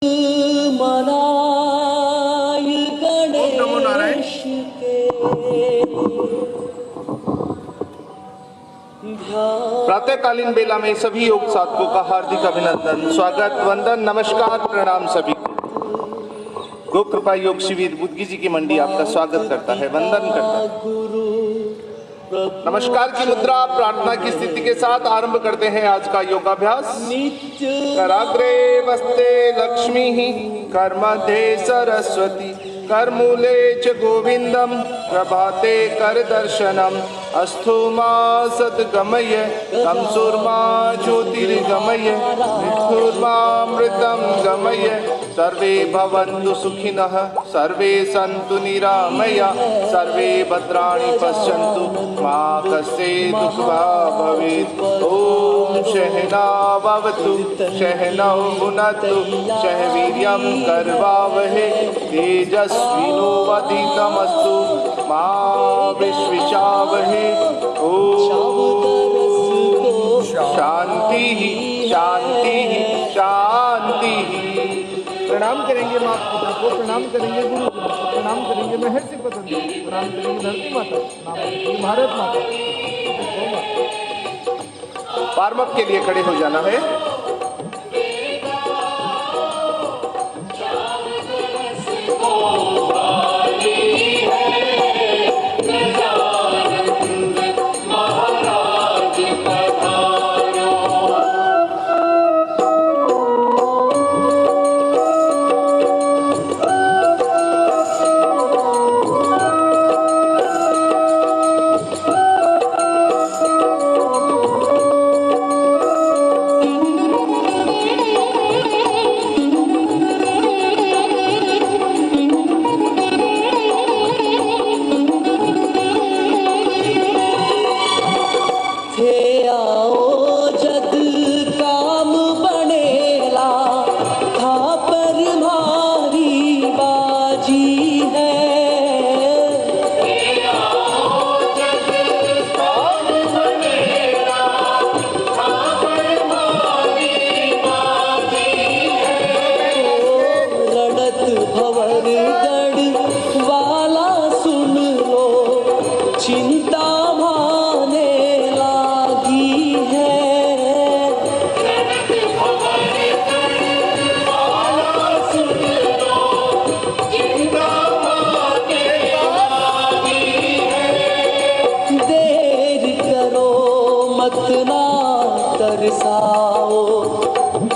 मनाय गणेश के प्रातःकालीन बेला में सभी योग साधकों का हार्दिक अभिनंदन, स्वागत, वंदन, नमस्कार, प्रणाम सभी को। गो कृपा योग शिविर बुद्धि जी की मंडी आपका स्वागत करता है, वंदन करता है। नमस्कार की मुद्रा प्रार्थना की स्थिति के साथ आरंभ करते हैं आज का योगाभ्यास। कराग्रे वस्ते लक्ष्मी कर्मध्ये सरस्वती करमूले च गोविंदम प्रभाते कर दर्शनम अस्थो मा सद्गमय तमसुर्मा ज्योतिर्गमय मृत्युर्मामृतं गमय सर्वे भवन्तु सुखिनः सर्वे सन्तु निरामया सर्वे भद्राणि पश्यन्तु मा कश्चित् दुःखभाग् भवेत्। ॐ सहना भवतु सहनौ भुनक्तु सह वीर्यं करवावहै तेजस्विनोवधीतमस्तु मा विद्विषावहै। शांति शांति शांति। प्रणाम करेंगे माता पिता को, प्रणाम करेंगे गुरु को, प्रणाम करेंगे महर्षि पतंजलि, प्रणाम करेंगे धरती माता, प्रणाम करेंगे भारत माता। वार्म अप के लिए खड़े हो जाना है।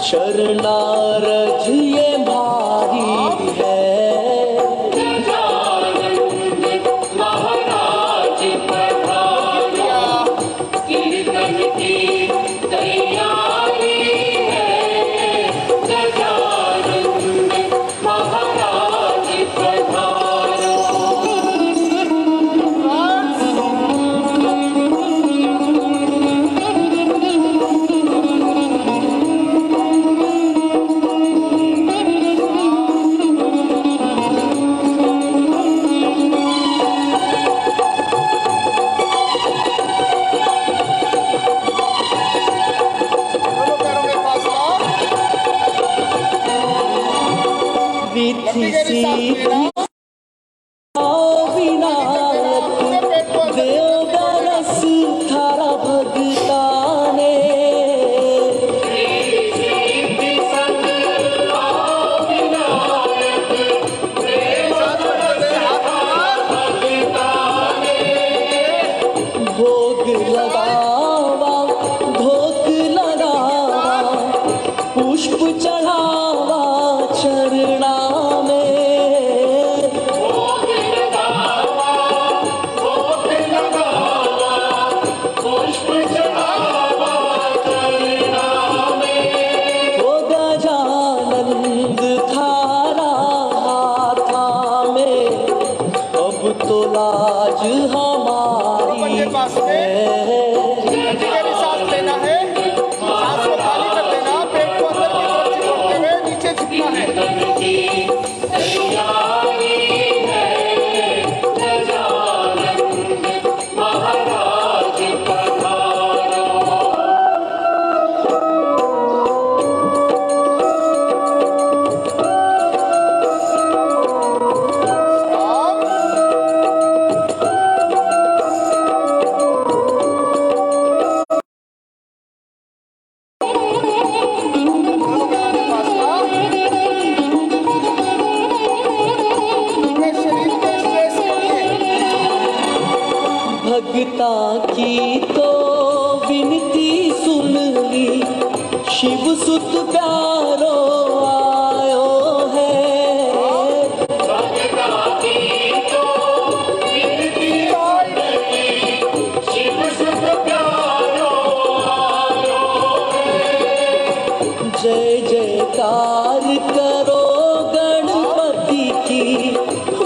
शरणारथ ये भारी है। महाराज पधारा कीर्तन की तैयारी है। गजानन महाराज पधारा। पुष्प चढ़ावा चरणा में। की तो विनती सुन ली, शिव सुत प्यारो आयो है। जय जयकार करो गणपति की,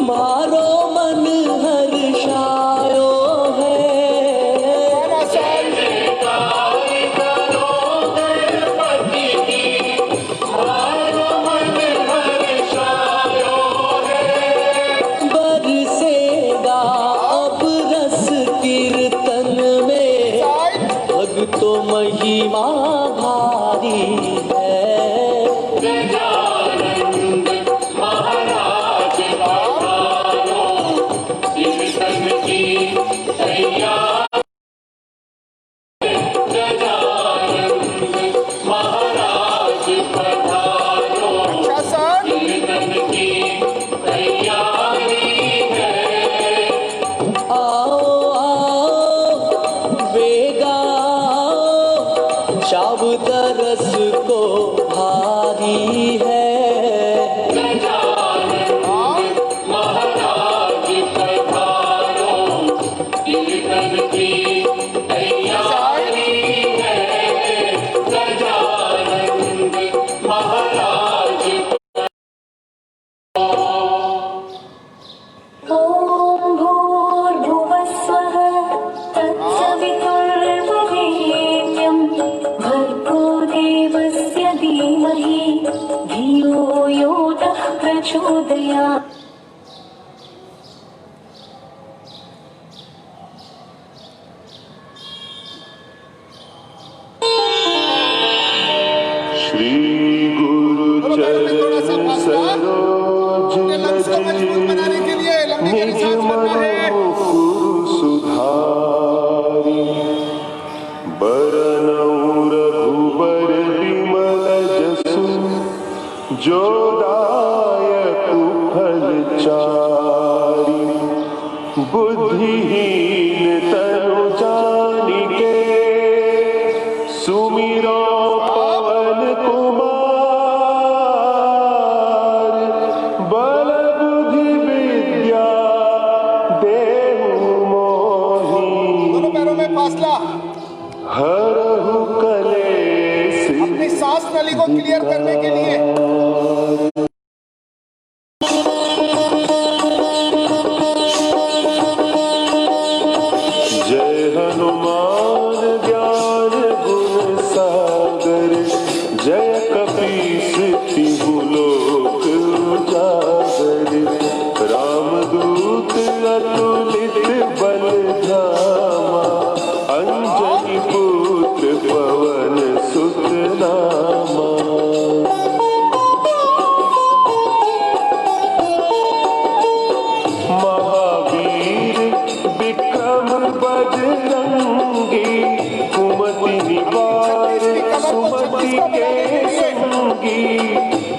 मारो मन हर्षायो है। बरसेगा अब रस कीर्तन में, भक्तों महिमा भारी है। आओ आओ वेगा शब तरस को भारी है। ॐ भूर्भुवस्वः तत्सवितुर्वरेण्यं भर्गो देवस्य धीमहि धियो यो नः प्रचोदयात्। श्री गुरु चरण सरोज रज निज मन मुकुर सुधारी, बरनउँ रघुबर बिमल जसु, जो दायक फल चारि। बुद्धिहीन तनु जानिके, सुमिरो पवन कुमार। बल बुद्धि विद्या देहु मोहि, दोनों पैरों में फासला। हरहु कलेश अपनी सांस नली को क्लियर करने के लिए जय हनुमान ज्ञान गुण सागर, जय कपीस तिहु लोक उजागर। रामदूत अतुलित बल धामा, अंजनी पुत्र पवन सुत नामा। महावीर विक्रम बजरंगी, कुमति निवार सुमति के संगी।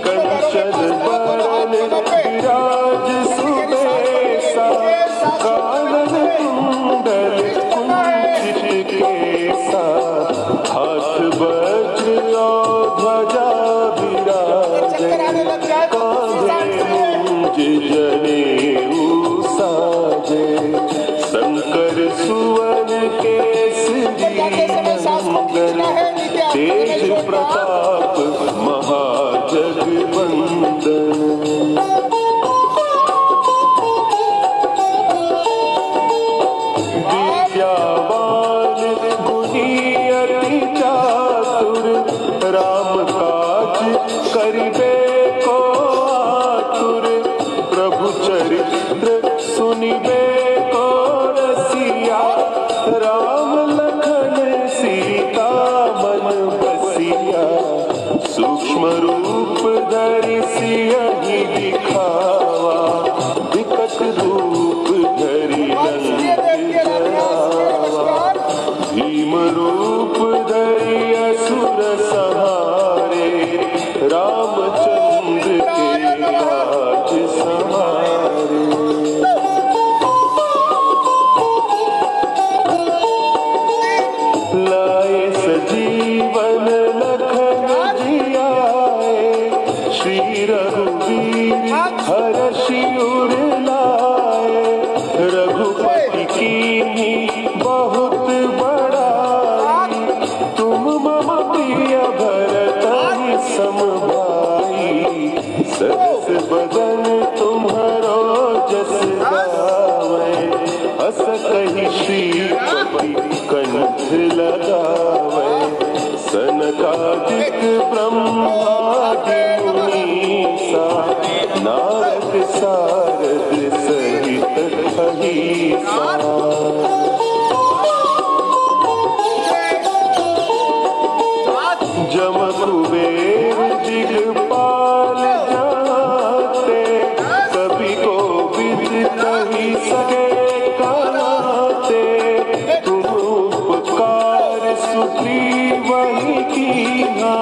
कंचन बरन विराज सुबेसा, कानन कुंडल कुंचित केसा। हाथ वज्र और ध्वजा विराजे, कांधे मुंज जनेऊ साजे। शंकर सुवन केसरी नंदन, तेज प्रताप महाजगवंदन। विद्यावान गुणी अति चातुर, राम काज करिबे को आतुर। प्रभु चरित्र सुनिबे को रसिया, राम लखन सीता मन बसिया। सूक्ष्म रूप धरि सियहि दिखावा, विकट रूप धरि लंक जरावा। भीम रूप धरि असुर संहारे, रामचंद्र के काज सवारे। रघुवीर हर्षि उर लाए, रघुपति कीन्ही बहुत बड़ाई, तुम मम प्रिय भरतहि सम भाई, सरस बदन तुम्हरो जस गावै, हस कहि श्रीपति कंठ लगावै, सनकादिक ब्रह्मादि मुनीसा, नारद सारद सहित अहिसा। जम कुबेर दिगपाल जाते, कवि को विद नहीं सके कहते, तुम उपकार सुग्रीव वही कीन्हा,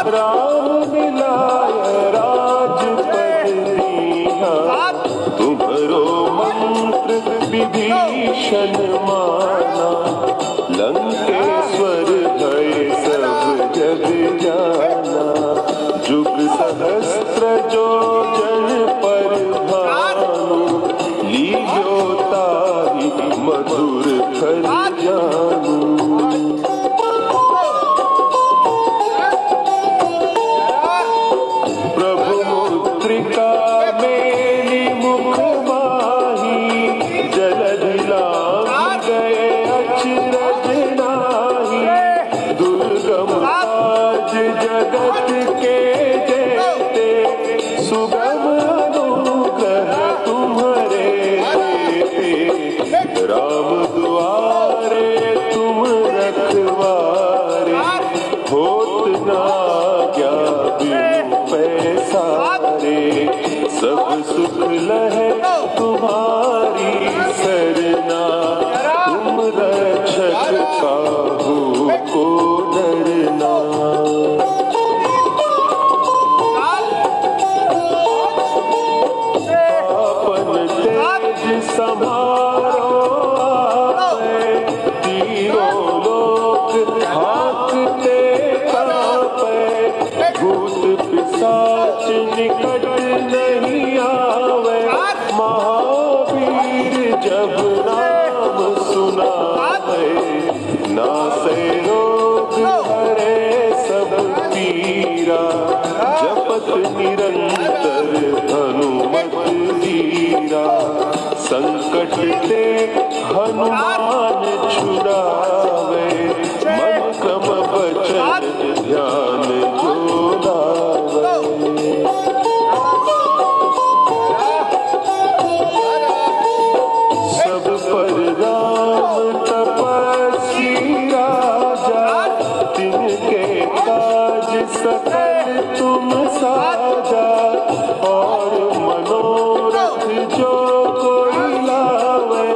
राम मिलाय राजपद दीन्हा, तुम्हरो मंत्र विभीषण माना, लंकेश्वर भय सब जग जाना, जुग सहस्त्र जो जन पर भानु, लील्यो ताहि मधुर फल जानू। प्रभु मुद्रिका मेली मुख माही, जलधि लांघ गए अचरज नाही, दुर्गम काज जगत के जेते, सुगम अनुग्रह तुम्हारे तेते, राम दुआरे तुम रखवारे, होत ना क्या बिनु पैसारे, सब सुख लहे तुम्हारी सरना, तुम रक्षक काहू को डरना। आपन तेज समारो आपै, तीनों लोक हांकते कांपै, भूत पिशाच निकट नहीं आवे, महावीर जब नाम सुनावे, नासै रोग हरे सब पीरा, जपत निरंतर हनुमत वीरा, संकट ते हनुमान छुड़ावे, मन क्रम वचन ध्यान जो लावे। सब पर राम तपस्वी राजा, तिनके काज सकल तुम साजा, और मनोरथ जो कोई लावे,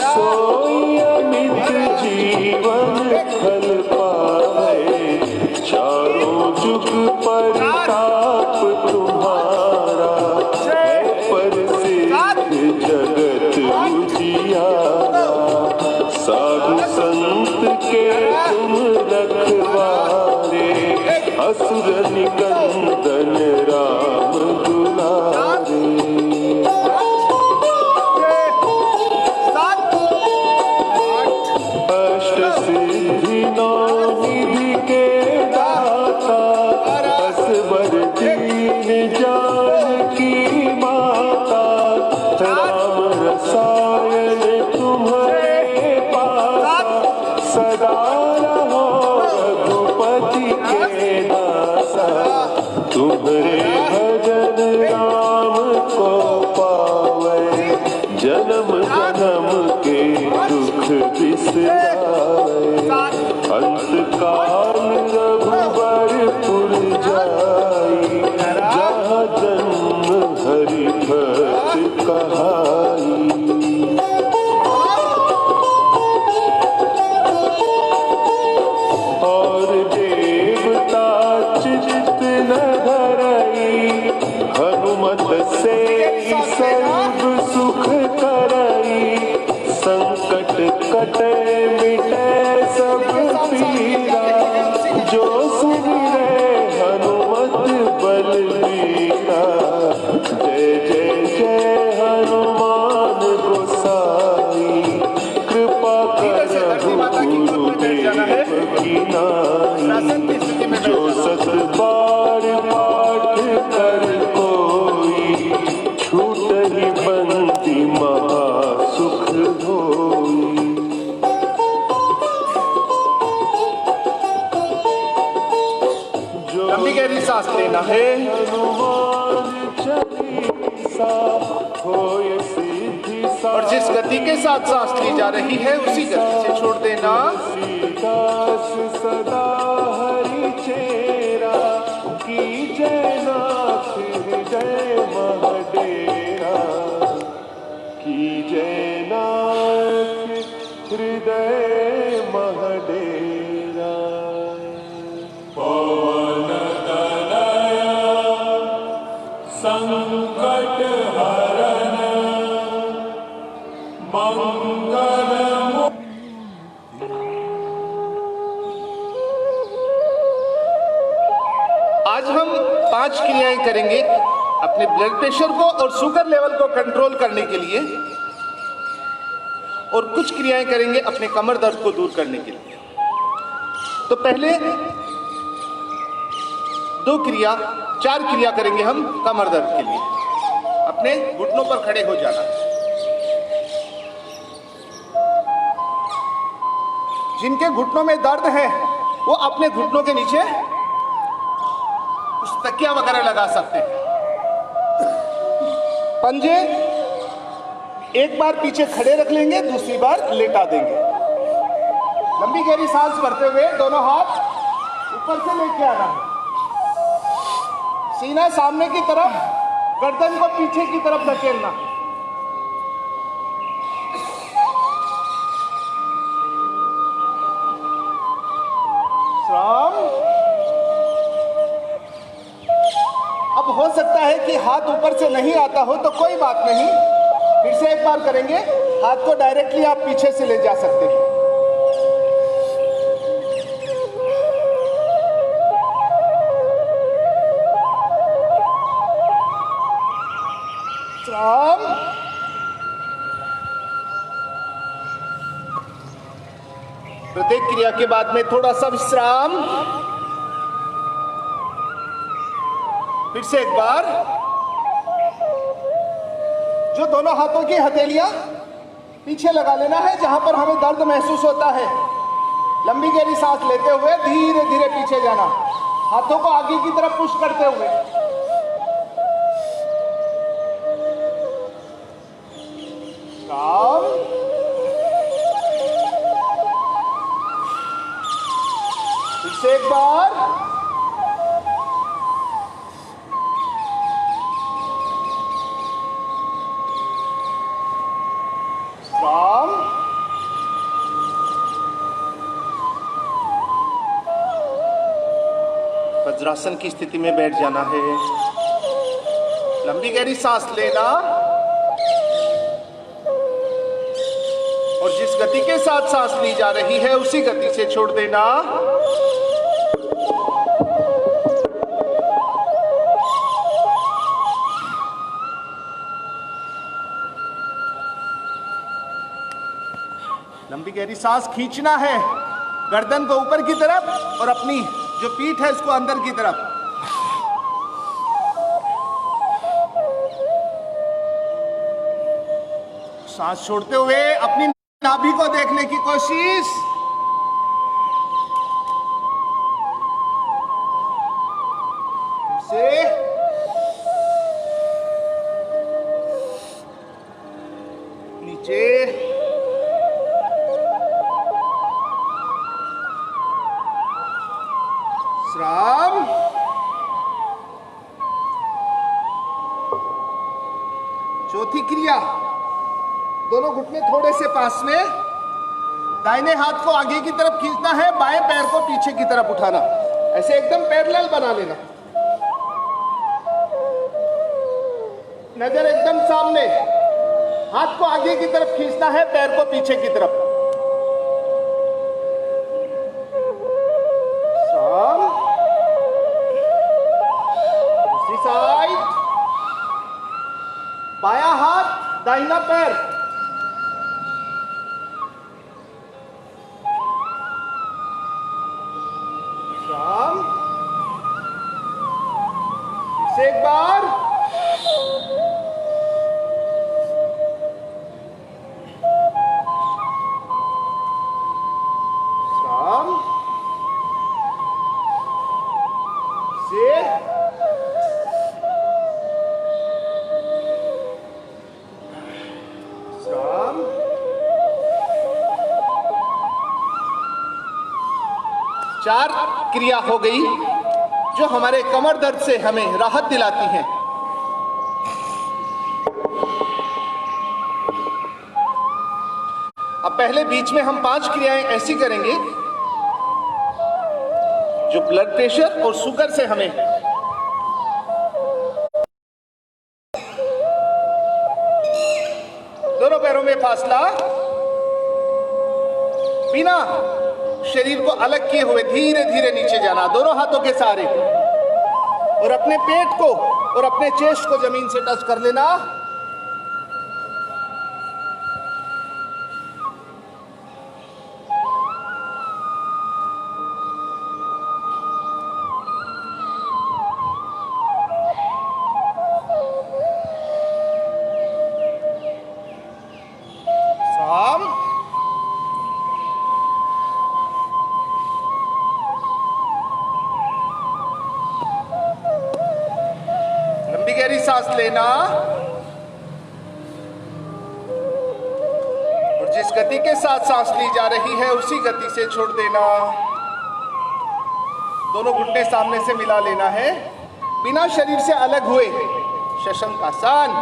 सोई अमित जीवन फल पावे, चारों जुग परताप तुम्हारा, है प्रसिद्ध जगत उजियारा, साधु संत के तुम रखवारे, असुर निकंदन राम दुलारे। अष्ट सिद्धि नौ निधि के दाता, असवर दीन जानकी माता, राम रसायन तुम्हारे पासा, सदा रहो रघुपति के दासा, तुम्हारे भजन राम को पावे, जन्म जन्म के दुख बिसरावे, अंत काल रघुबरपुर जाई, जहाँ जन्म हरि भक्त कहाई। और देवता चित्त न धरई, हनुमत से सर्व सुख करई, संकट कटे मिटे सब पीरा, जो सुमिरै हनुमत बलबीरा, सा होय सिद्धि सा। और जिस गति के साथ सांस ली जा रही है उसी गति से छोड़ देना। दास सदा हरि चेरा की जय नाथ हृदय महडेरा की जय नाथ हृदय महडेरा। पवन तनया संकट हरन मंगल। आज हम 5 क्रियाएं करेंगे अपने ब्लड प्रेशर को और शुगर लेवल को कंट्रोल करने के लिए, और कुछ क्रियाएं करेंगे अपने कमर दर्द को दूर करने के लिए। तो पहले 4 क्रिया करेंगे हम कमर दर्द के लिए। अपने घुटनों पर खड़े हो जाना। जिनके घुटनों में दर्द है वो अपने घुटनों के नीचे कुछ तकिया वगैरह लगा सकते हैं। पंजे एक बार पीछे खड़े रख लेंगे, दूसरी बार लेटा देंगे। लंबी गहरी सांस भरते हुए दोनों हाथ ऊपर से लेके आना है। सीना सामने की तरफ, गर्दन को पीछे की तरफ धकेलना। श्राम। अब हो सकता है कि हाथ ऊपर से नहीं आता हो तो कोई बात नहीं, फिर से एक बार करेंगे। हाथ को डायरेक्टली आप पीछे से ले जा सकते हैं। श्राम। प्रत्येक क्रिया के बाद में थोड़ा सा विश्राम। फिर से एक बार। जो दोनों हाथों की हथेलियां पीछे लगा लेना है जहां पर हमें दर्द महसूस होता है। लंबी गहरी सांस लेते हुए धीरे धीरे पीछे जाना, हाथों को आगे की तरफ पुश करते हुए। काम। फिर से एक बार। काम। वज्रासन की स्थिति में बैठ जाना है। लंबी गहरी सांस लेना और जिस गति के साथ सांस ली जा रही है उसी गति से छोड़ देना। लंबी गहरी सांस खींचना है, गर्दन को ऊपर की तरफ और अपनी जो पीठ है उसको अंदर की तरफ। सांस छोड़ते हुए अपनी नाभि को देखने की कोशिश। फिर से नीचे। श्राम। चौथी क्रिया, दोनों घुटने थोड़े से पास में। दाहिने हाथ को आगे की तरफ खींचना है, बाएं पैर को पीछे की तरफ उठाना। ऐसे एकदम पैरेलल बना लेना, नजर एकदम सामने। हाथ को आगे की तरफ खींचना है, पैर को पीछे की तरफ। दूसरी साइड। बायां हाथ, दाहिना पैर। श्राम। से एक बार। श्राम। से 4 क्रिया हो गई जो हमारे कमर दर्द से हमें राहत दिलाती हैं। अब पहले बीच में हम 5 क्रियाएं ऐसी करेंगे जो ब्लड प्रेशर और शुगर से हमें दोनों पैरों में फासला बिना शरीर को अलग किए हुए धीरे धीरे नीचे जाना, दोनों हाथों के सहारे, और अपने पेट को और अपने चेस्ट को जमीन से टच कर लेना। साम, लंबी गहरी सांस लेना और जिस गति के साथ सांस ली जा रही है उसी गति से छोड़ देना। दोनों घुटने सामने से मिला लेना है बिना शरीर से अलग हुए। शशंकासन।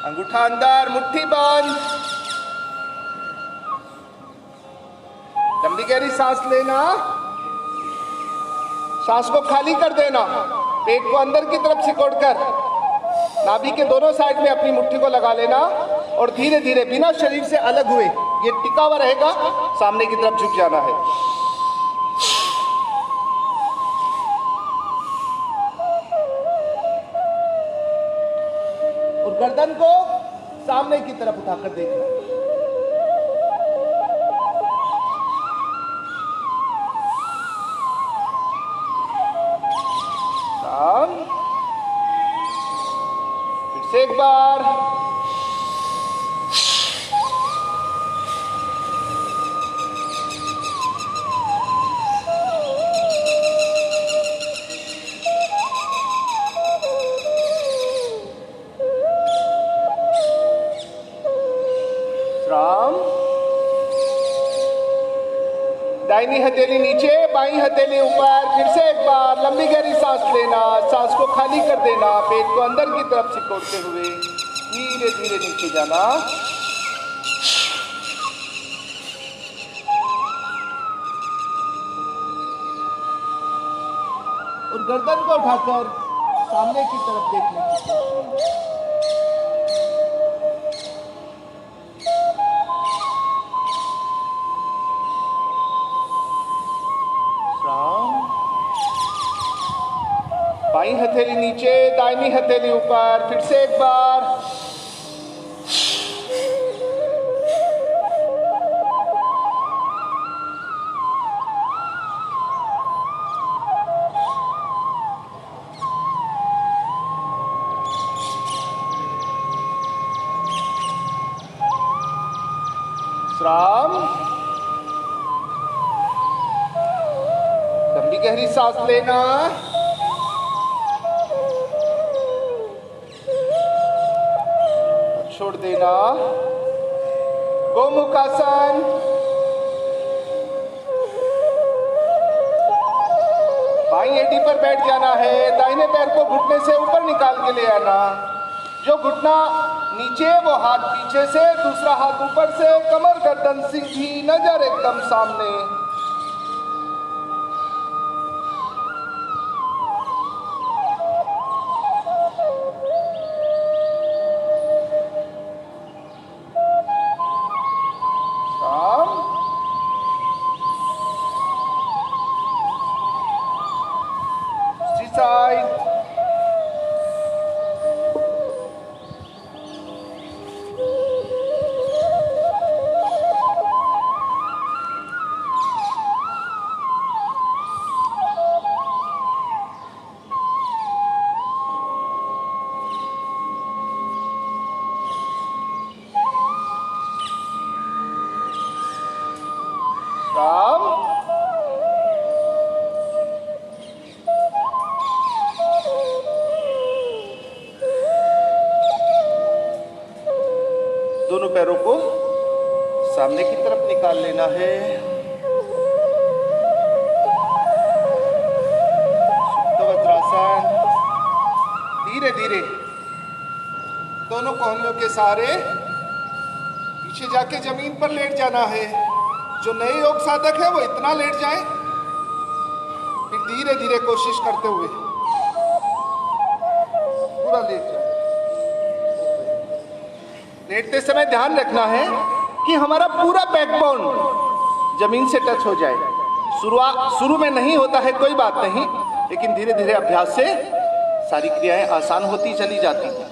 अंगूठा अंदर, मुट्ठी बंद। लंबी गहरी सांस लेना, सांस को खाली कर देना, पेट को अंदर की तरफ सिकोड़कर नाभि के दोनों साइड में अपनी मुट्ठी को लगा लेना और धीरे धीरे बिना शरीर से अलग हुए, ये टिका हुआ रहेगा, सामने की तरफ झुक जाना है। और गर्दन को सामने की तरफ उठाकर देखना। फिर से एक बार। दाहिनी हथेली नीचे, बाईं हथेली ऊपर। फिर से एक बार लंबी गहरी सांस लेना, सांस को खाली कर देना, पेट को अंदर की तरफ सिकोड़ते हुए धीरे धीरे नीचे जाना। और गर्दन को उठाकर सामने की तरफ देखने की कोशिश। बाईं हथेली नीचे, दाहिनी हथेली ऊपर। फिर से एक बार। विश्राम। लंबी गहरी सांस लेना, छोड़ देना। गोमुखासन। बाईं एड़ी पर बैठ जाना है, दाहिने पैर को घुटने से ऊपर निकाल के ले आना। जो घुटना नीचे वो हाथ पीछे से, दूसरा हाथ ऊपर से, कमर गर्दन सीधी, नजर एकदम सामने। साइड। दोनों पैरों को सामने की तरफ निकाल लेना है। सुप्त वज्रासन। धीरे धीरे दोनों कोहनियों के सहारे पीछे जाके जमीन पर लेट जाना है। जो नए योग साधक है वो इतना लेट जाए, फिर धीरे धीरे कोशिश करते हुए पूरा लेट जाए। लेटते समय ध्यान रखना है कि हमारा पूरा बैकबोन जमीन से टच हो जाए। शुरू में नहीं होता है कोई बात नहीं, लेकिन धीरे धीरे अभ्यास से सारी क्रियाएं आसान होती चली जाती हैं।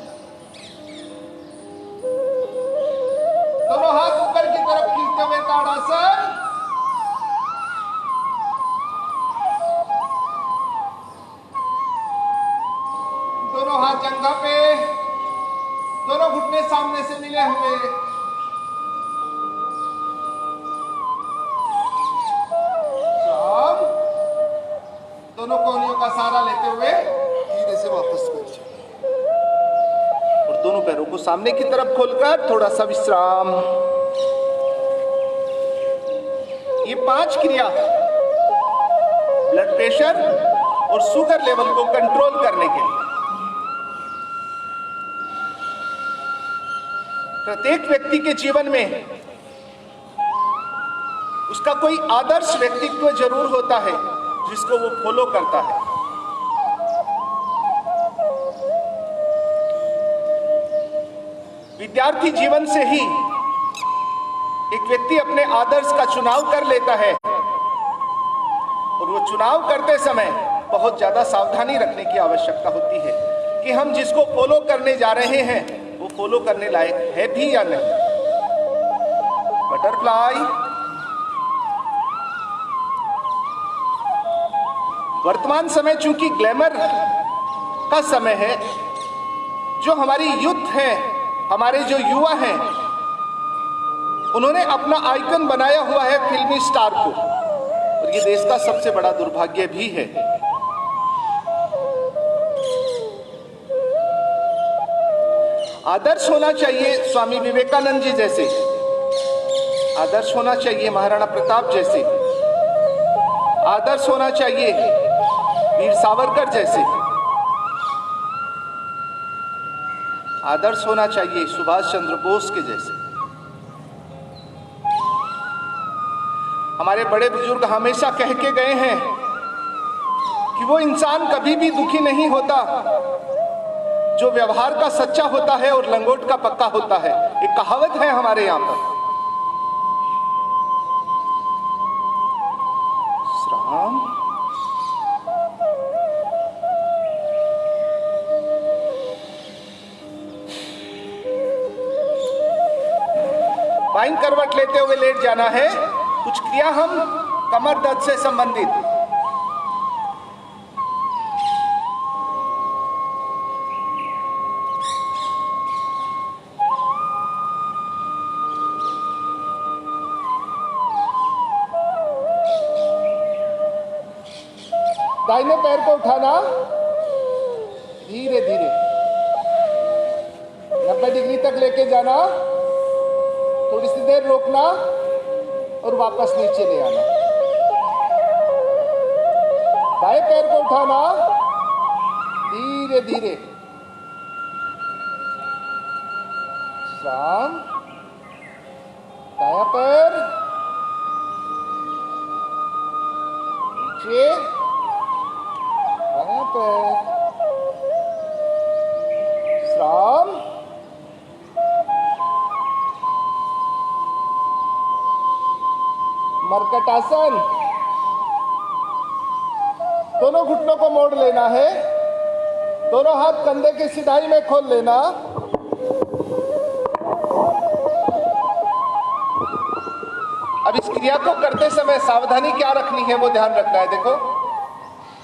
दोनों हाथ ऊपर की तरफ खींचते हुए ताड़ासन। दोनों हाथ जंघा पे, दोनों घुटने सामने से मिले हुए। दोनों कोहनियों का सहारा लेते हुए धीरे से वापस बैठ जाए और दोनों पैरों को सामने की तरफ खोलकर थोड़ा सा विश्राम। ये 5 क्रिया ब्लड प्रेशर और शुगर लेवल को कंट्रोल करने के लिए। प्रत्येक व्यक्ति के जीवन में उसका कोई आदर्श व्यक्तित्व जरूर होता है जिसको वो फॉलो करता है। विद्यार्थी जीवन से ही एक व्यक्ति अपने आदर्श का चुनाव कर लेता है और वो चुनाव करते समय बहुत ज्यादा सावधानी रखने की आवश्यकता होती है कि हम जिसको फॉलो करने जा रहे हैं वो फॉलो करने लायक है भी या नहीं। बटरफ्लाई। वर्तमान समय चूंकि ग्लैमर का समय है, जो हमारी यूथ है, हमारे जो युवा हैं, उन्होंने अपना आइकन बनाया हुआ है फिल्मी स्टार को, और ये देश का सबसे बड़ा दुर्भाग्य भी है। आदर्श होना चाहिए स्वामी विवेकानंद जी जैसे, आदर्श होना चाहिए महाराणा प्रताप जैसे, आदर्श होना चाहिए वीर सावरकर जैसे, आदर्श होना चाहिए सुभाष चंद्र बोस के जैसे। हमारे बड़े बुजुर्ग हमेशा कह के गए हैं कि वो इंसान कभी भी दुखी नहीं होता जो व्यवहार का सच्चा होता है और लंगोट का पक्का होता है। एक कहावत है हमारे यहां पर। श्राम। बाईं करवट लेते हुए लेट जाना है। कुछ क्रिया हम कमर दर्द से संबंधित। दाहिने पैर को उठाना धीरे धीरे, 90 डिग्री तक लेके जाना, थोड़ी सी देर रोकना और वापस नीचे ले आना। दाएं पैर को उठाना धीरे धीरे, श्राम। दायां पैर नीचे, बायां पैर, श्राम। मरकटासन। दोनों घुटनों को मोड़ लेना है, दोनों हाथ कंधे की सिधाई में खोल लेना। अब इस क्रिया को करते समय सावधानी क्या रखनी है वो ध्यान रखना है। देखो,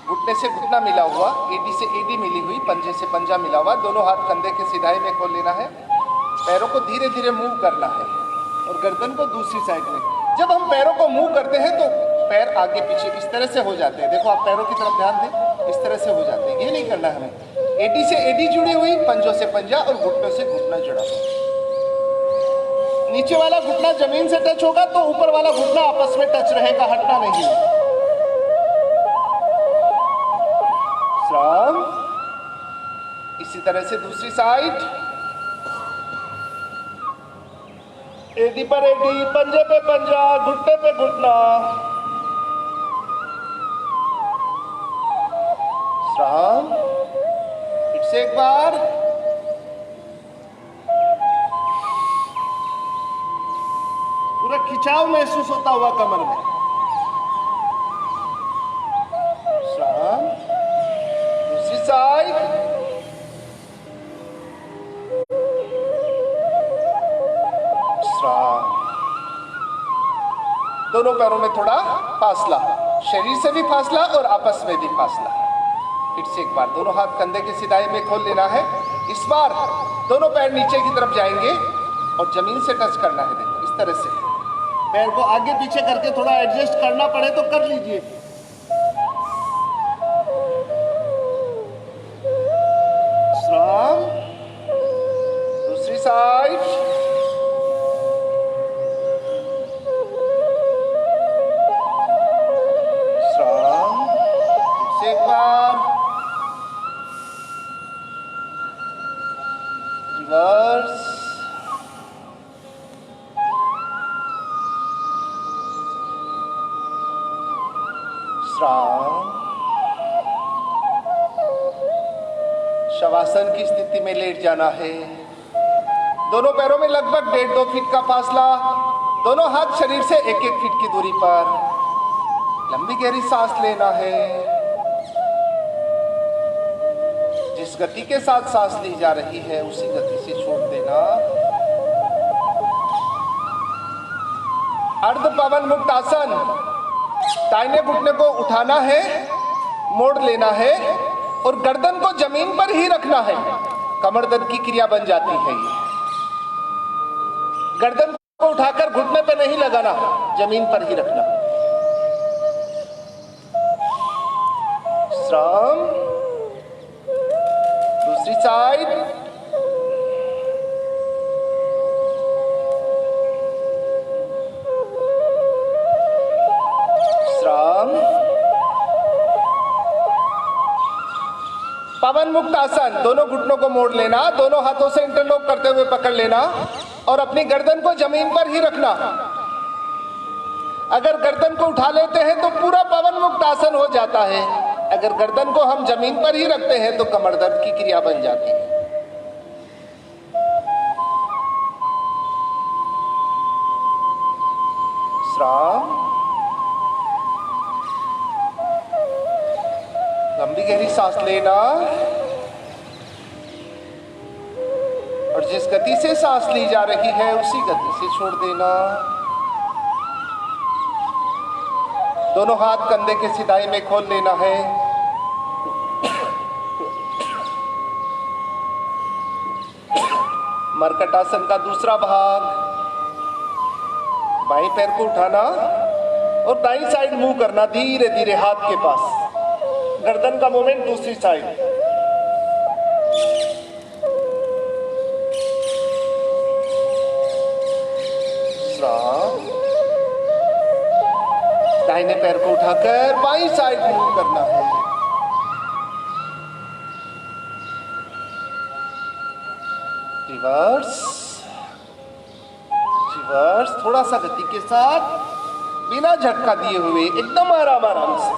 घुटने से घुटना मिला हुआ, एडी से एडी मिली हुई, पंजे से पंजा मिला हुआ, दोनों हाथ कंधे के सिधाई में खोल लेना है। पैरों को धीरे धीरे मूव करना है और गर्दन को दूसरी साइड में। जब हम पैरों को मूव करते हैं तो पैर आगे पीछे इस तरह से हो जाते हैं। देखो, आप पैरों की तरफ ध्यान दें, इस तरह से हो जाते हैं। ये नहीं करना है हमें। एडी से एडी जुड़ी हुई, पंजों से पंजा और घुटनों से घुटना जुड़ा हुआ। नीचे वाला घुटना जमीन से टच होगा तो ऊपर वाला घुटना आपस में टच रहेगा, हटना नहीं। श्राम। इसी तरह से दूसरी साइड। एडी पर एडी, पंजे पे पंजा, घुटने पे घुटना। श्राम। फिर से एक बार। पूरा खिंचाव महसूस होता हुआ कमर में। श्राम। दूसरी साइड। श्राम। दोनों पैरों में थोड़ा फासला, शरीर से भी फासला और आपस में भी फासला। फिर से एक बार दोनों हाथ कंधे की सिधाई में खोल लेना है। इस बार दोनों पैर नीचे की तरफ जाएंगे और जमीन से टच करना है। देखो इस तरह से पैर को आगे पीछे करके थोड़ा एडजस्ट करना पड़े तो कर लीजिए। श्राम। दूसरी साइड। श्राम। फिर से एक बार। रिवर्स। श्राम। शवासन की स्थिति में लेट जाना है। दोनों पैरों में लगभग 1.5-2 फीट का फासला, दोनों हाथ शरीर से 1-1 फीट की दूरी पर। लंबी गहरी सांस लेना है। जिस गति के साथ सांस ली जा रही है उसी गति से छोड़ देना। अर्ध पवन मुक्त आसन। दाहिने घुटने को उठाना है, मोड़ लेना है और गर्दन को जमीन पर ही रखना है। कमर दर्द की क्रिया बन जाती है ये। गर्दन को उठाकर घुटने पे नहीं लगाना, जमीन पर ही रखना। श्राम। दूसरी साइड। श्राम। पवन मुक्त आसन। दोनों घुटनों को मोड़ लेना, दोनों हाथों से इंटरलॉक करते हुए पकड़ लेना और अपनी गर्दन को जमीन पर ही रखना। अगर गर्दन को उठा लेते हैं तो पूरा पवन मुक्त आसन हो जाता है। अगर गर्दन को हम जमीन पर ही रखते हैं तो कमर दर्द की क्रिया बन जाती है। श्राम। लंबी गहरी सांस लेना और जिस गति से सांस ली जा रही है उसी गति से छोड़ देना। दोनों हाथ कंधे के सिधाई में खोल लेना है। मरकट आसन का दूसरा भाग। बाएं पैर को उठाना और दाईं साइड मूव करना धीरे धीरे हाथ के पास। गर्दन का मूवमेंट दूसरी साइड। श्राम। दाहिने पैर को उठाकर बाईं साइड मूव करना है। रिवर्स। रिवर्स। थोड़ा सा गति के साथ, बिना झटका दिए हुए, एकदम आराम आराम से,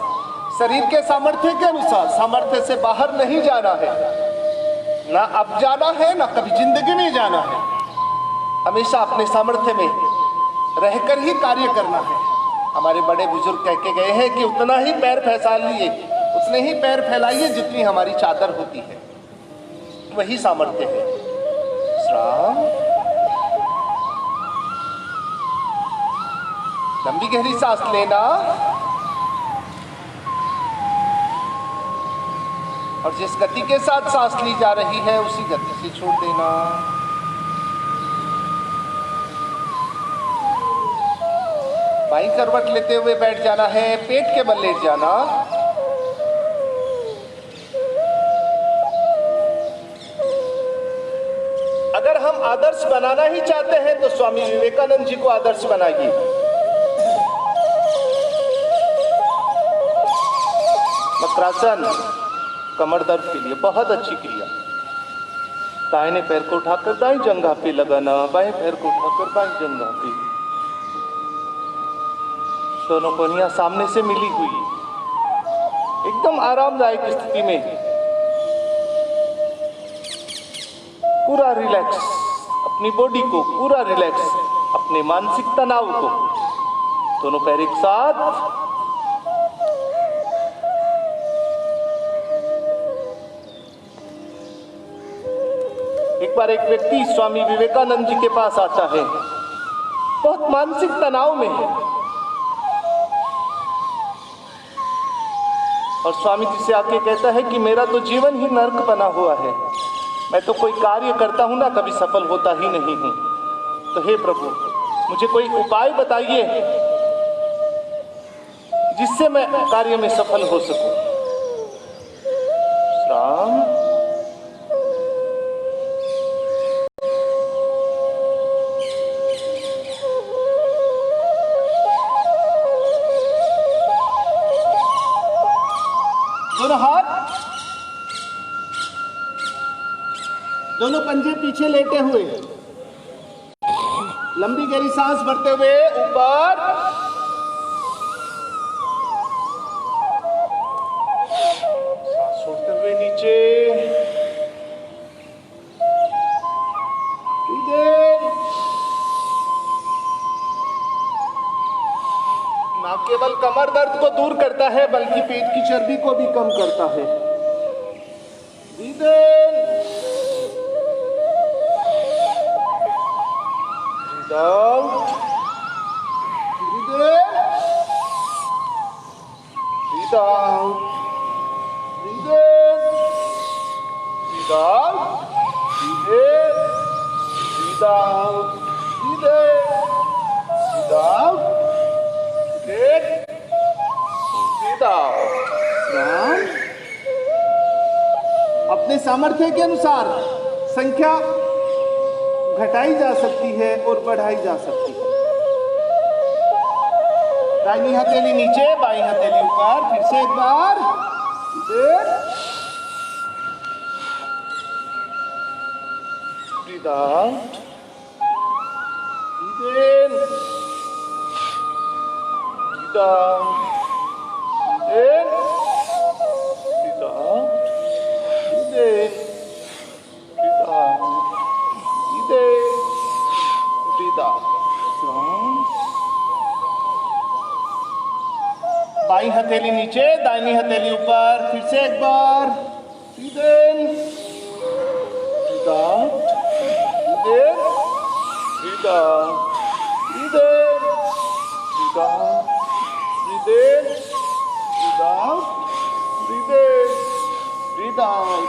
शरीर के सामर्थ्य के अनुसार। सामर्थ्य से बाहर नहीं जाना है, ना अब जाना है ना कभी जिंदगी में जाना है। हमेशा अपने सामर्थ्य में रहकर ही कार्य करना है। हमारे बड़े बुजुर्ग कह के गए हैं कि उतना ही पैर फैलाइए, उतने ही पैर फैलाइए जितनी हमारी चादर होती है। वही सामर्थ्य है। श्राम। लंबी गहरी सांस लेना और जिस गति के साथ सांस ली जा रही है उसी गति से छोड़ देना। बाईं करवट लेते हुए बैठ जाना है, पेट के बल लेट जाना। अगर हम आदर्श बनाना ही चाहते हैं तो स्वामी विवेकानंद जी को आदर्श बनाइए। वक्रासन कमर दर्द के लिए बहुत अच्छी क्रिया। दाहिने पैर को उठाकर दाएं जंघा पे लगाना, बाएं पैर को उठाकर बाएं जंघा पे, दोनों कोहनियां सामने से मिली हुई, एकदम आरामदायक स्थिति में पूरा रिलैक्स, अपनी बॉडी को पूरा रिलैक्स, अपने मानसिक तनाव को, दोनों पैर एक साथ। एक बार एक व्यक्ति स्वामी विवेकानंद जी के पास आता है, बहुत मानसिक तनाव में है, और स्वामी जी से आके कहता है कि मेरा तो जीवन ही नर्क बना हुआ है, मैं तो कोई कार्य करता हूं ना, कभी सफल होता ही नहीं हूं। तो हे प्रभु, मुझे कोई उपाय बताइए जिससे मैं कार्य में सफल हो सकूं। राम दोनों हाथ, दोनों पंजे पीछे लेटे हुए, लंबी गहरी सांस भरते हुए ऊपर, सांस छोड़ते हुए नीचे, ना केवल कमर दर्द को दूर करता है बल्कि पेट की चर्बी को भी कम करता है। Out. Breathe in. Breathe out. Breathe in. Breathe out. Breathe in. Breathe out. Breathe in. Breathe out. Breathe in. Breathe out. Down. अपने सामर्थ्य के अनुसार संख्या घटाई जा सकती है और बढ़ाई जा सकती है। दाहिनी हथेली नीचे, बाईं हथेली ऊपर, फिर से एक बार, breathe out, breathe in, breathe out, breathe in, breathe out, breathe in, breathe out. Breathe out. बाईं हथेली नीचे, दाहिनी हथेली ऊपर, फिर से एक बार, breathe in, breathe out, breathe in, breathe out, breathe in, breathe out, breathe in, breathe out, breathe in, breathe out,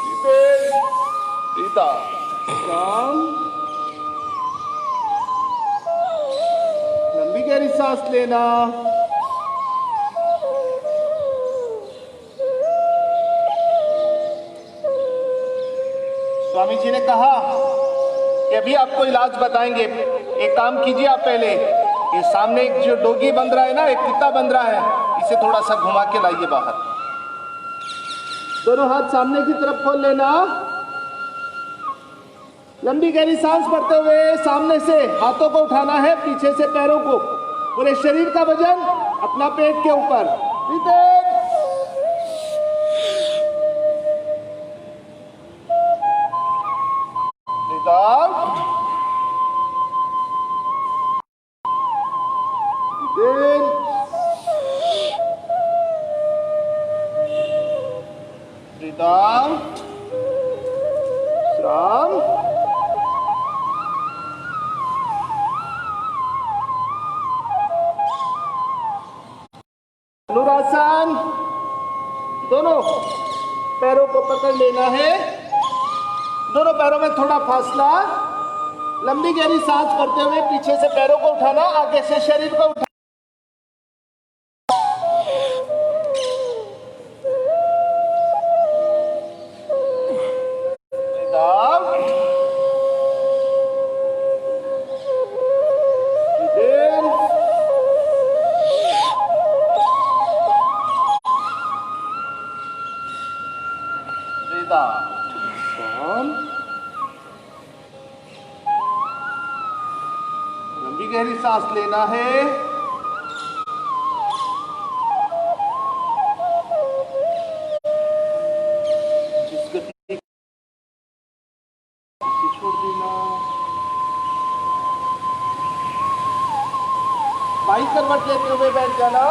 breathe in, breathe out. लंबी गहरी सांस लेना, स्वामी जी ने कहा कि अभी आपको इलाज बताएंगे, एक काम कीजिए आप पहले, ये सामने एक जो डोगी बंध रहा है ना, एक कुत्ता बंध रहा है, इसे थोड़ा सा घुमा के लाइए बाहर। दोनों हाथ सामने की तरफ खोल लेना, लंबी गहरी सांस भरते हुए सामने से हाथों को उठाना है, पीछे से पैरों को, पूरे शरीर का वजन अपना पेट के ऊपर। Breathe out. Breathe in. Breathe out. Stop. धनुरासन, दोनों पैरों को पकड़ लेना है, दोनों पैरों में थोड़ा फासला, लंबी गहरी सांस भरते हुए पीछे से पैरों को उठाना, आगे से शरीर को उठाना। Breathe out. गहरी सांस लेना है। जिस गति से छोड़ देना। बाई करवट लेते हुए बैठ जाना।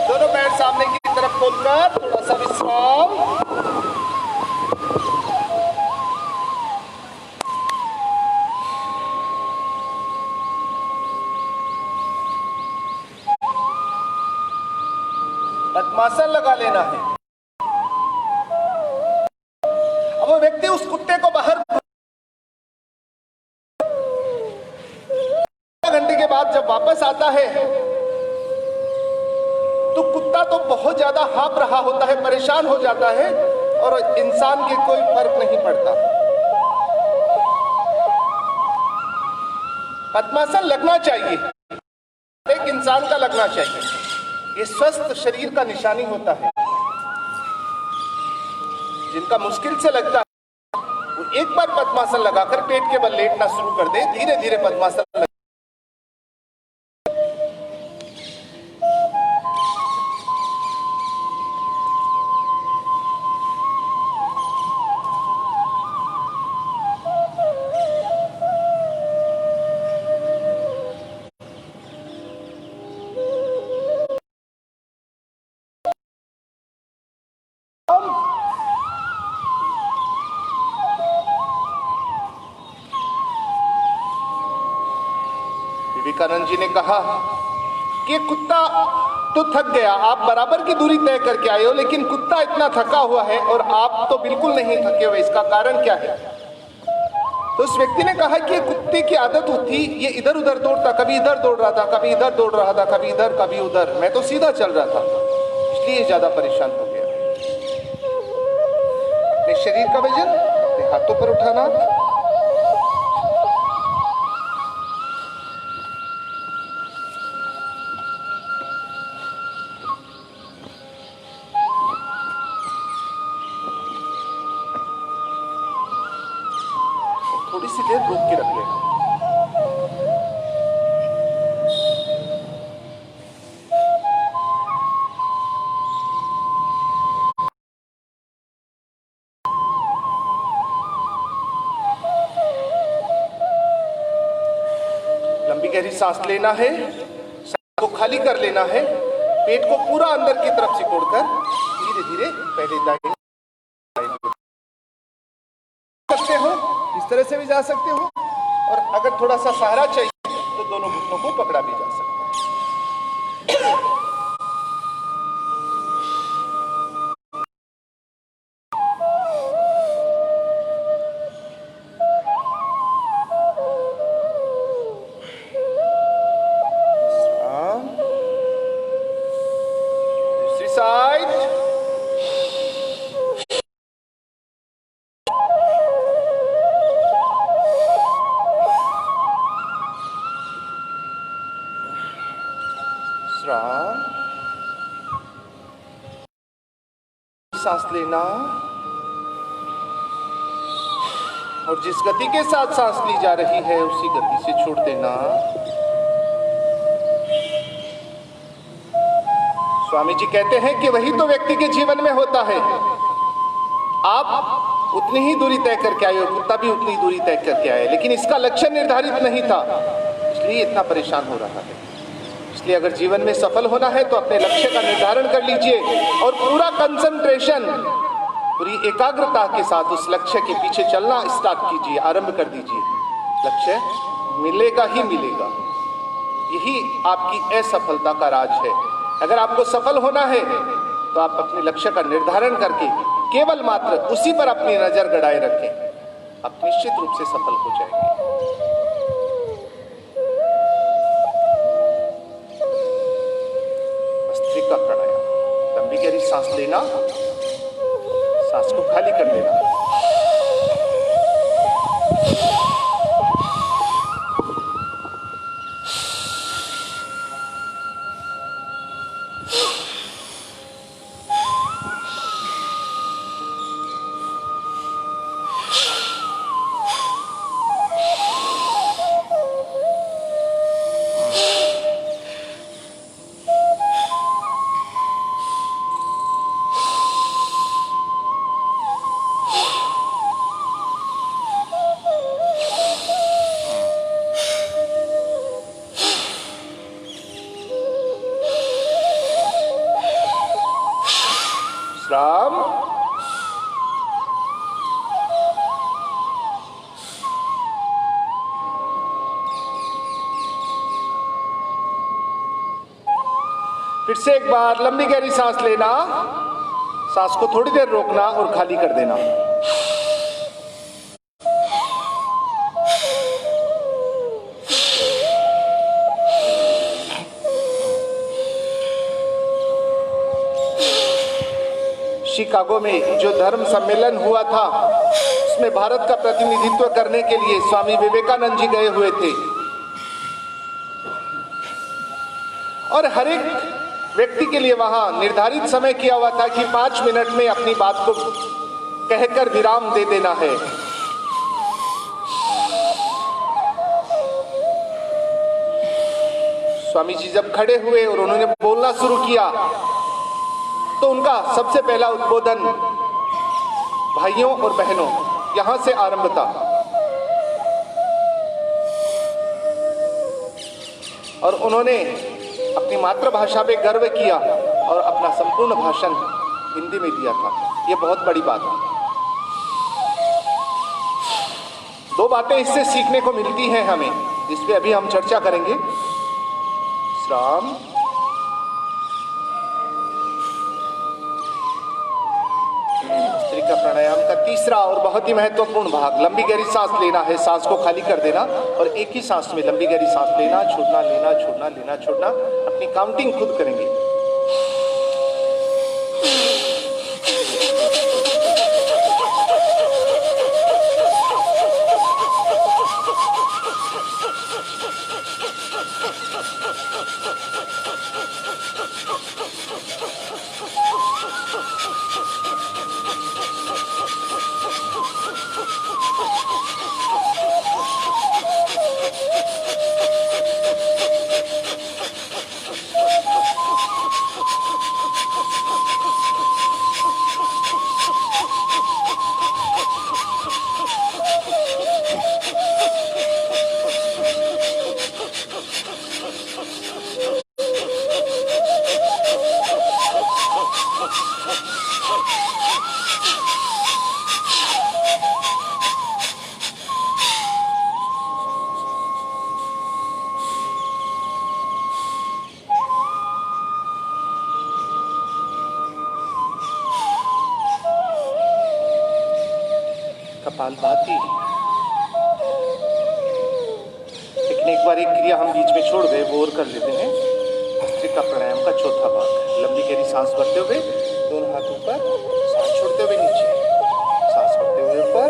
दोनों पैर सामने की तरफ खोलकर थोड़ा सा विश्राम। पद्मासन लगा लेना है। अब वो व्यक्ति उस कुत्ते को बाहर घंटे के बाद जब वापस आता है तो कुत्ता तो बहुत ज्यादा हाँफ रहा होता है, परेशान हो जाता है और इंसान के कोई फर्क नहीं पड़ता। पद्मासन लगना चाहिए, एक इंसान का लगना चाहिए। ये स्वस्थ शरीर का निशानी होता है। जिनका मुश्किल से लगता है वो एक बार पद्मासन लगाकर पेट के बल लेटना शुरू कर दे, धीरे धीरे पद्मासन लग... विवेकानंद जी ने कहा कि कुत्ता तो थक गया, आप बराबर की दूरी तय करके आए हो, लेकिन कुत्ता इतना थका हुआ है और आप तो बिल्कुल नहीं थके हुए, इसका कारण क्या है? तो उस व्यक्ति ने कहा कि कुत्ते की आदत होती, ये इधर उधर दौड़ता, कभी इधर दौड़ रहा था, कभी इधर दौड़ रहा था, कभी इधर कभी उधर, मैं तो सीधा चल रहा था, इसलिए ज्यादा परेशान हो गया। अपने शरीर का वजन अपने हाथों पर उठाना, थोड़ी सी देर रोक के रख लेना। लंबी गहरी सांस लेना है, सांस को खाली कर लेना है, पेट को पूरा अंदर की तरफ सिकोड़कर धीरे धीरे पहले दाएं सकते हो, इस तरह से भी जा सकते हो, और अगर थोड़ा सा सहारा चाहिए तो दोनों घुटनों को पकड़ा भी जा सकता है। दूसरी साइड, सांस लेना और जिस गति के साथ सांस ली जा रही है उसी गति से छोड़ देना। स्वामी जी कहते हैं कि वही तो व्यक्ति के जीवन में होता है। आप उतनी ही दूरी तय करके आए हो, कुत्ता भी उतनी दूरी तय करके आए, लेकिन इसका लक्ष्य निर्धारित नहीं था, इसलिए इतना परेशान हो रहा है। इसलिए अगर जीवन में सफल होना है तो अपने लक्ष्य का निर्धारण कर लीजिए और पूरा कंसंट्रेशन, पूरी एकाग्रता के साथ उस लक्ष्य के पीछे चलना स्टार्ट कीजिए, आरंभ कर दीजिए। लक्ष्य मिलेगा ही मिलेगा, यही आपकी असफलता का राज है। अगर आपको सफल होना है तो आप अपने लक्ष्य का निर्धारण करके केवल मात्र उसी पर अपनी नजर गड़ाए रखें, आप निश्चित रूप से सफल हो जाएंगे। भस्त्रिका प्राणायाम, लंबी गहरी सांस लेना, सांस को खाली कर देना। राम। फिर से एक बार लंबी गहरी सांस लेना, सांस को थोड़ी देर रोकना और खाली कर देना। शिकागो में जो धर्म सम्मेलन हुआ था उसमें भारत का प्रतिनिधित्व करने के लिए स्वामी विवेकानंद जी गए हुए थे और हर एक व्यक्ति के लिए वहां निर्धारित समय किया हुआ था कि 5 मिनट में अपनी बात को कहकर विराम दे देना है। स्वामी जी जब खड़े हुए और उन्होंने बोलना शुरू किया तो उनका सबसे पहला उद्बोधन भाइयों और बहनों यहां से आरंभ था और उन्होंने अपनी मातृभाषा पे गर्व किया और अपना संपूर्ण भाषण हिंदी में दिया था। यह बहुत बड़ी बात है। 2 बातें इससे सीखने को मिलती हैं हमें, जिस पे अभी हम चर्चा करेंगे। राम। का प्राणायाम का तीसरा और बहुत ही महत्वपूर्ण भाग, लंबी गहरी सांस लेना है, सांस को खाली कर देना और एक ही सांस में लंबी गहरी सांस लेना, छोड़ना, लेना, छोड़ना, लेना, छोड़ना। अपनी काउंटिंग खुद करेंगे। कपालभाति। लेकिन एक बार एक क्रिया हम बीच में छोड़ गए, वो और कर लेते हैं। भस्त्रिका प्राणायाम का चौथा भाग, लंबी गहरी सांस भरते हुए, दोनों हाथ ऊपर, सांस छोड़ते हुए नीचे, सांस भरते हुए ऊपर,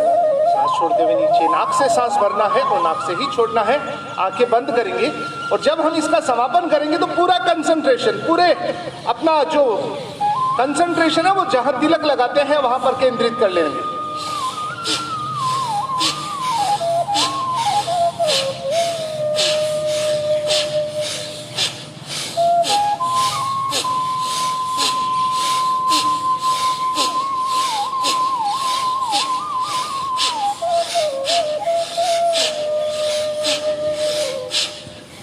सांस छोड़ते हुए नीचे। नाक से सांस भरना है और नाक से ही छोड़ना है। आंखें बंद करेंगे और जब हम इसका समापन करेंगे तो पूरा कंसंट्रेशन, पूरे अपना जो कंसंट्रेशन है वो जहां तिलक लगाते हैं वहां पर केंद्रित कर लेंगे।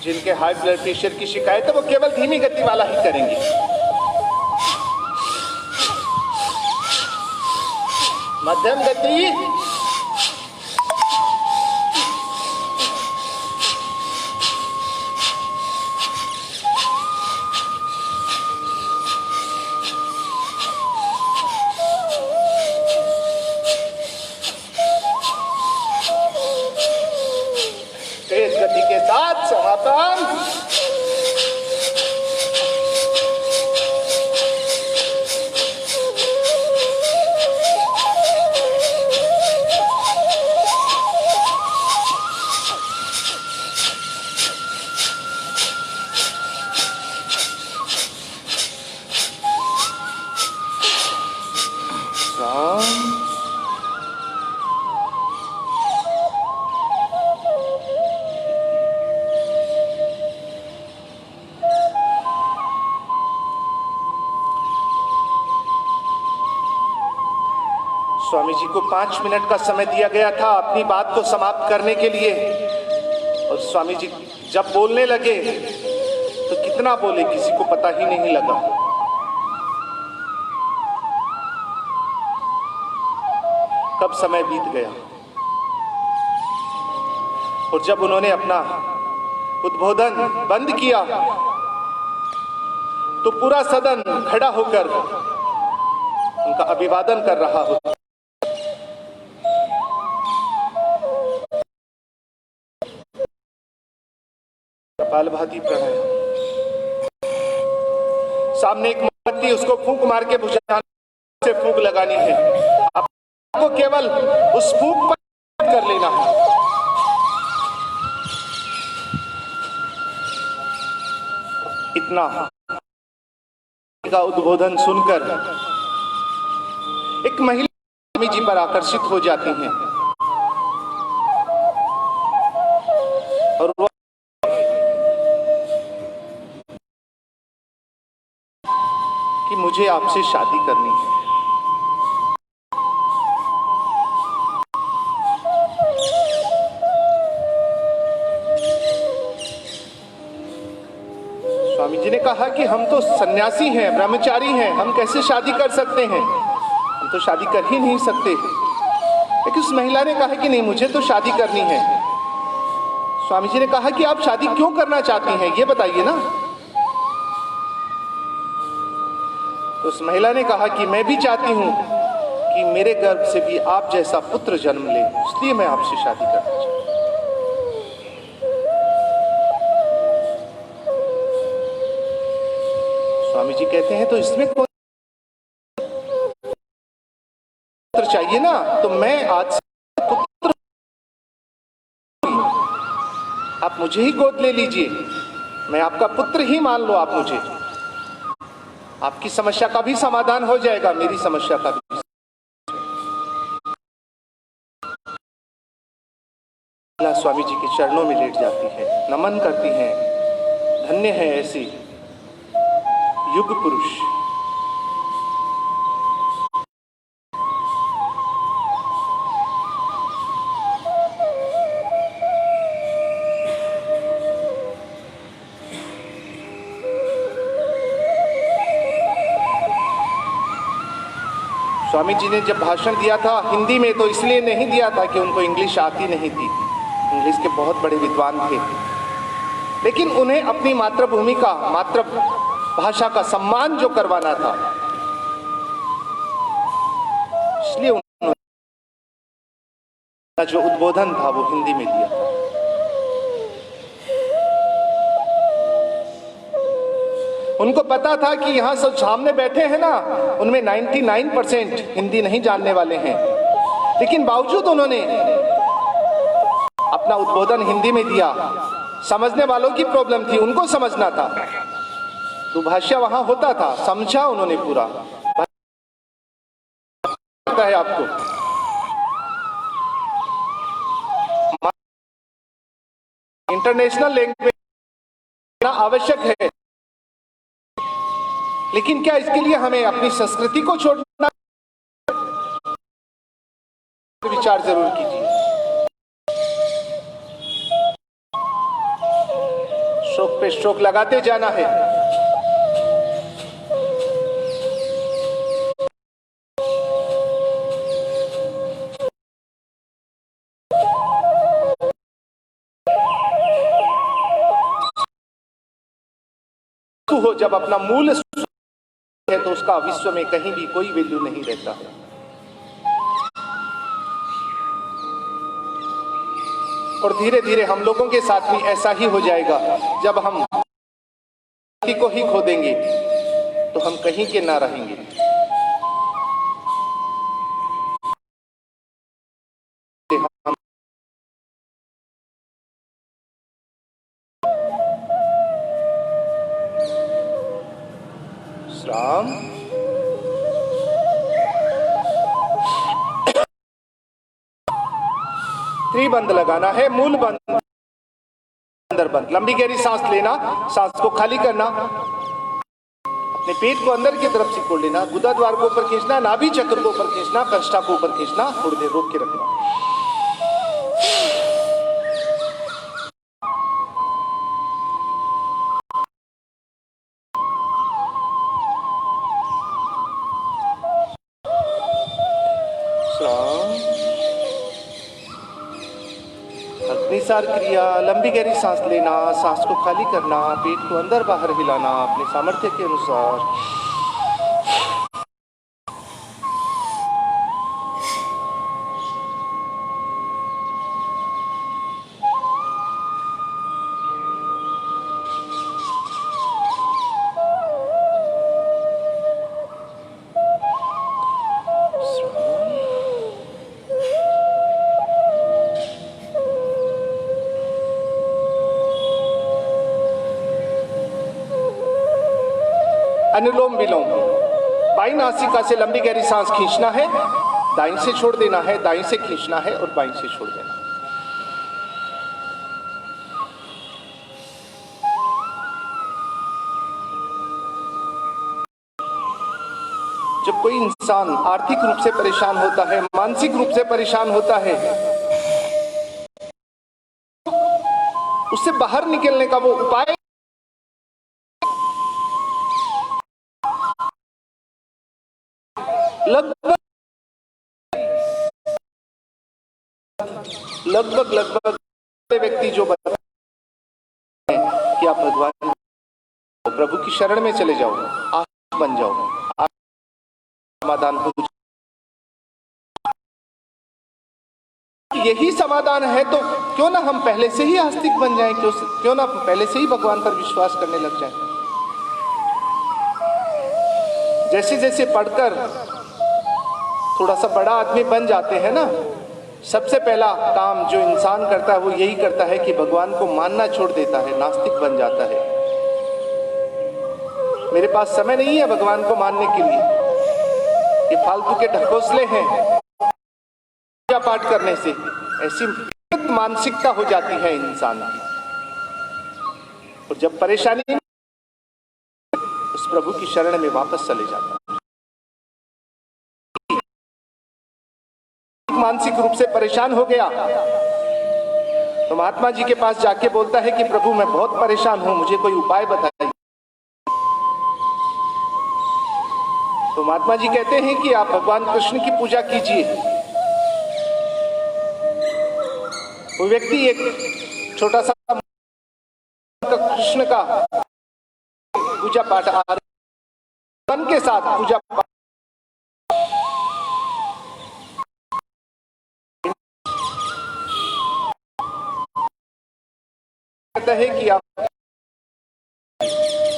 जिनके हाई ब्लड प्रेशर की शिकायत है वो केवल धीमी गति वाला ही करेंगे। मध्यम गति, तेज गति के साथ समापन। स्वामी जी को 5 मिनट का समय दिया गया था अपनी बात को समाप्त करने के लिए, और स्वामी जी जब बोलने लगे तो कितना बोले किसी को पता ही नहीं लगा। कब समय बीत गया। और जब उन्होंने अपना उद्बोधन बंद किया तो पूरा सदन खड़ा होकर उनका अभिवादन कर रहा हो। कपालभाति प्राणायाम। सामने एक मोमबत्ती, उसको फूंक मार के बुझाने से फूंक लगानी है। आपको केवल उस फूंक पर कर लेना है। इतना का उद्बोधन सुनकर एक महिला स्वामी जी पर आकर्षित हो जाती हैं और वो कि मुझे आपसे शादी करनी है। स्वामी जी ने कहा कि हम तो सन्यासी हैं, ब्रह्मचारी हैं, हम कैसे शादी कर सकते हैं, हम तो शादी कर ही नहीं सकते। लेकिन उस महिला ने कहा कि नहीं, मुझे तो शादी करनी है। स्वामी जी ने कहा कि आप शादी क्यों करना चाहती हैं, ये बताइए ना। तो उस महिला ने कहा कि मैं भी चाहती हूं कि मेरे गर्भ से भी आप जैसा पुत्र जन्म ले, इसलिए मैं आपसे शादी करना चाहती हूं। स्वामी जी कहते हैं तो इसमें कौन पुत्र चाहिए ना, तो मैं आज से पुत्र, आप मुझे ही गोद ले लीजिए, मैं आपका पुत्र ही मान लो आप मुझे। आपकी समस्या का भी समाधान हो जाएगा, मेरी समस्या का भी। स्वामी जी के चरणों में लेट जाती है, नमन करती हैं। धन्य है ऐसी युग पुरुष। स्वामी जी ने जब भाषण दिया था हिंदी में, तो इसलिए नहीं दिया था कि उनको इंग्लिश आती नहीं थी, इंग्लिश के बहुत बड़े विद्वान थे, लेकिन उन्हें अपनी मातृभूमि का, मातृभाषा का सम्मान जो करवाना था, इसलिए उन्होंने जो उद्बोधन था वो हिंदी में दिया था। उनको पता था कि यहां सब सामने बैठे हैं ना, उनमें 99% हिंदी नहीं जानने वाले हैं, लेकिन बावजूद उन्होंने अपना उद्बोधन हिंदी में दिया। समझने वालों की प्रॉब्लम थी, उनको समझना था, दुभाषा वहां होता था, समझा उन्होंने पूरा। पता है आपको इंटरनेशनल लैंग्वेज आवश्यक है, लेकिन क्या इसके लिए हमें अपनी संस्कृति को छोड़ना? विचार जरूर कीजिए। स्ट्रोक पे स्ट्रोक लगाते जाना है। हो जब अपना मूल है तो उसका विश्व में कहीं भी कोई वैल्यू नहीं रहता। और धीरे धीरे हम लोगों के साथ भी ऐसा ही हो जाएगा। जब हम को ही खो देंगे तो हम कहीं के ना रहेंगे। राम त्रिबंध लगाना है, मूल बंद, अंदर बंद, लंबी गहरी सांस लेना, सांस को खाली करना, अपने पेट को अंदर की तरफ सिकोड़ लेना, गुदा द्वार को ऊपर खींचना, नाभि चक्र को ऊपर खींचना, कंष्ठा को ऊपर खींचना, थोड़ी देर रोक के रखना। श्राम अनुसार क्रिया, लंबी गहरी सांस लेना, सांस को खाली करना, पेट को अंदर बाहर हिलाना अपने सामर्थ्य के अनुसार। अनुलोम विलोम, बाईं नासिका से लंबी गहरी सांस खींचना है, दाईं से छोड़ देना है, दाईं से खींचना है और बाईं से छोड़ देना। जब कोई इंसान आर्थिक रूप से परेशान होता है, मानसिक रूप से परेशान होता है, उससे बाहर निकलने का वो उपाय लगभग व्यक्ति जो बताते हैं कि आप भगवान प्रभु की शरण में चले जाओ, आस्तिक बन जाओ, समाधान हो। यही समाधान है तो क्यों ना हम पहले से ही आस्तिक बन जाएं, क्यों ना पहले से ही भगवान पर विश्वास करने लग जाएं। जैसे जैसे पढ़कर थोड़ा सा बड़ा आदमी बन जाते हैं ना, सबसे पहला काम जो इंसान करता है वो यही करता है कि भगवान को मानना छोड़ देता है, नास्तिक बन जाता है। मेरे पास समय नहीं है भगवान को मानने के लिए, ये फालतू के ढकोसले हैं। पूजा पाठ करने से ऐसी मानसिकता हो जाती है इंसान की, और जब परेशानी उस प्रभु की शरण में वापस चले जाता है। मानसिक रूप से परेशान हो गया तो महात्मा जी के पास जाके बोलता है कि प्रभु मैं बहुत परेशान हूं, मुझे कोई उपाय बताइए। तो महात्मा जी कहते हैं कि आप भगवान कृष्ण की पूजा कीजिए। वो व्यक्ति एक छोटा सा कृष्ण का पूजा पाठ मन के साथ पूजा पाठ कहता है कि आप